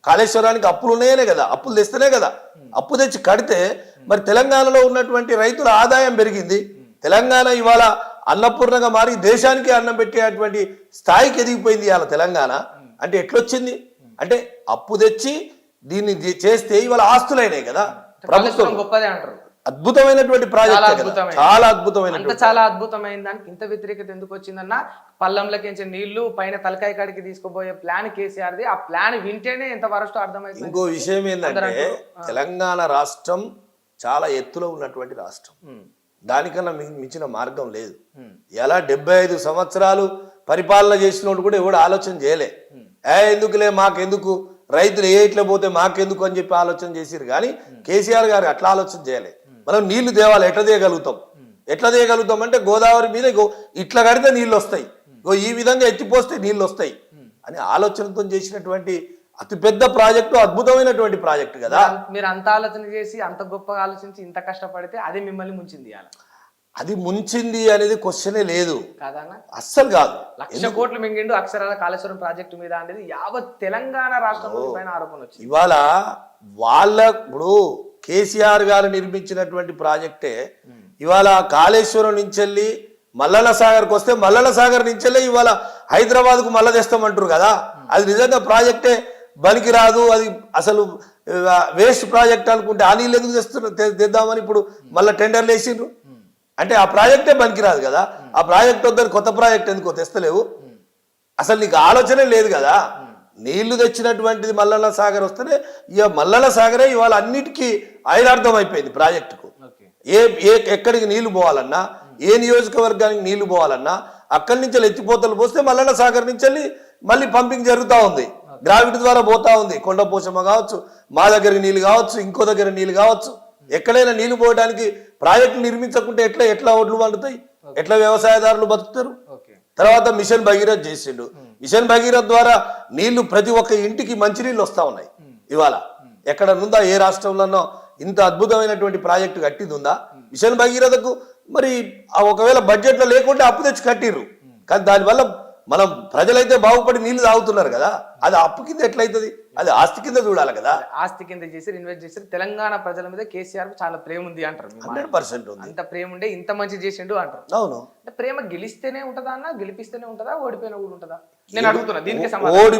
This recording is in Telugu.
కాళేశ్వరానికి అప్పులు ఉన్నాయనే కదా, అప్పులు తెస్తేనే కదా. అప్పు తెచ్చి కడితే మరి తెలంగాణలో ఉన్నటువంటి రైతుల ఆదాయం పెరిగింది. తెలంగాణ ఇవాళ అన్నపూర్ణగా మారి దేశానికి అన్నం పెట్టేటువంటి స్థాయికి ఎదిగిపోయింది ఇవాళ తెలంగాణ. అంటే ఎట్లొచ్చింది అంటే అప్పు తెచ్చి దీన్ని చేస్తే ఇవాళ ఆస్తులైనాయి కదా. ప్రభుత్వం గొప్పదే అంటారు. అద్భుతమైనటువంటి ప్రాజెక్ట్, చాలా అద్భుతమైన, చాలా అద్భుతమైన దానికి ఇంత వ్యతిరేకత ఎందుకు వచ్చిందన్న? పల్లంలోకించే నీళ్లు పైన తలకాయ కాడికి తీసుకుపోయే ప్లాన్ కేసీఆర్ది. ఆ ప్లాన్ వింటేనే ఎంత వరస్టో అర్థమైంది. ఇంకో విషయం ఏంటంటే తెలంగాణ రాష్ట్రం చాలా ఎత్తులో ఉన్నటువంటి రాష్ట్రం, దానికన్నా మించిన మార్గం లేదు. ఎలా 75 సంవత్సరాలు పరిపాలన చేసినోడు కూడా ఎవడు ఆలోచన చేయలే, ఎందుకులే మాకెందుకు, రైతులు ఇట్లా పోతే మాకెందుకు అని చెప్పి ఆలోచన చేసిరు. కానీ కేసీఆర్ గారు అట్లా ఆలోచన చేయలే. మనం నీళ్లు తేవాలి, ఎట్లా తీయగలుగుతాం అంటే గోదావరి మీద ఇట్లా కడితే నీళ్ళు వస్తాయి, ఈ విధంగా ఎత్తిపోస్తే నీళ్ళు వస్తాయి అని ఆలోచనతో చేసినటువంటి అతిపెద్ద ప్రాజెక్టు, అద్భుతమైనటువంటి ప్రాజెక్టు కదా. మీరు అంత ఆలోచన చేసి అంత గొప్పగా ఆలోచించి ఇంత కష్టపడితే అది మిమ్మల్ని ముంచింది. అది ముంచింది అనేది క్వశ్చనే లేదు కాదా? అస్సలు కాదు. 1,00,000 కోట్లు మింగిండు అక్షరాల కాళేశ్వరం ప్రాజెక్టు మీద అనేది యావత్ తెలంగాణ రాష్ట్రం పైన ఆరోపణ వచ్చింది. ఇవాళ ఇప్పుడు కేసీఆర్ గారు నిర్మించినటువంటి ప్రాజెక్టే ఇవాళ కాళేశ్వరం నుంచి వెళ్ళి మల్లన్న సాగర్కి వస్తే మల్లన్న సాగర్ నుంచి వెళ్ళి ఇవాళ హైదరాబాద్ కు మళ్ళా తెస్తామంటారు కదా. అది నిజంగా ప్రాజెక్టే బలికి రాదు, అది అసలు వేస్ట్ ప్రాజెక్ట్ అనుకుంటే ఆ నీళ్ళు ఎందుకు తెద్దామని ఇప్పుడు మళ్ళీ టెండర్లు వేసిండ్రు. అంటే ఆ ప్రాజెక్టే పనికిరాదు కదా. ఆ ప్రాజెక్ట్ వద్దని కొత్త ప్రాజెక్ట్ ఎందుకో తెస్తలేవు, అసలు నీకు ఆలోచనే లేదు కదా. నీళ్లు తెచ్చినటువంటిది మల్లన్న సాగర్ వస్తేనే ఇక మల్లన్న సాగరే ఇవాళ అన్నిటికీ ఐరార్థం అయిపోయింది ప్రాజెక్టుకు. ఎక్కడికి నీళ్లు పోవాలన్నా, ఏ నియోజకవర్గానికి నీళ్లు పోవాలన్నా అక్కడి నుంచి ఎత్తిపోతలు పోస్తే మల్లన్న సాగర్ నుంచి వెళ్ళి మళ్ళీ పంపింగ్ జరుగుతూ ఉంది, గ్రావిటీ ద్వారా పోతా ఉంది. కొండపోచమ్మ కావచ్చు, మా దగ్గర నీళ్ళు కావచ్చు, ఇంకో దగ్గర నీళ్ళు కావచ్చు. ఎక్కడైనా నీళ్లు పోవడానికి ప్రాజెక్టులు నిర్మించకుంటే ఎట్లా ఒడ్లు పండుతాయి, ఎట్లా వ్యవసాయదారులు బతుకుతారు. తర్వాత మిషన్ భగీరథ్ చేసిండు. మిషన్ భగీరథ్ ద్వారా నీళ్లు ప్రతి ఒక్క ఇంటికి మంచినీళ్ళు వస్తా ఉన్నాయి. ఇవాళ ఎక్కడ ఉందా, ఏ రాష్ట్రంలోనో ఇంత అద్భుతమైనటువంటి ప్రాజెక్టు కట్టింది ఉందా? మిషన్ భగీరథకు మరి ఒకవేళ బడ్జెట్లో లేకుంటే అప్పు తెచ్చి కట్టిర్రు, కానీ దానివల్ల మనం ప్రజలైతే బాగుపడి నీళ్లు తాగుతున్నారు కదా. అది అప్పు కింద ఎట్లయితుంది? అది ఆస్తి కింద చూడాలి కదా. ఆస్తి కింద చేసి ఇన్వెస్ట్ చేసి తెలంగాణ ప్రజల మీద కేసీఆర్ చాలా ప్రేమ ఉంది అంటారు. 100% ఉంది. అంత ప్రేమ ఉండే ఇంత మంచి చేసిండు అంటారు. అవును. అంటే ప్రేమ గెలిస్తేనే ఉంటుందా అన్న, గెలిపిస్తేనే ఉంటుందా, ఓడిపోయినా కూడా ఉంటుందా? నేను అడుగుతున్నా దీనికి సమాధానం.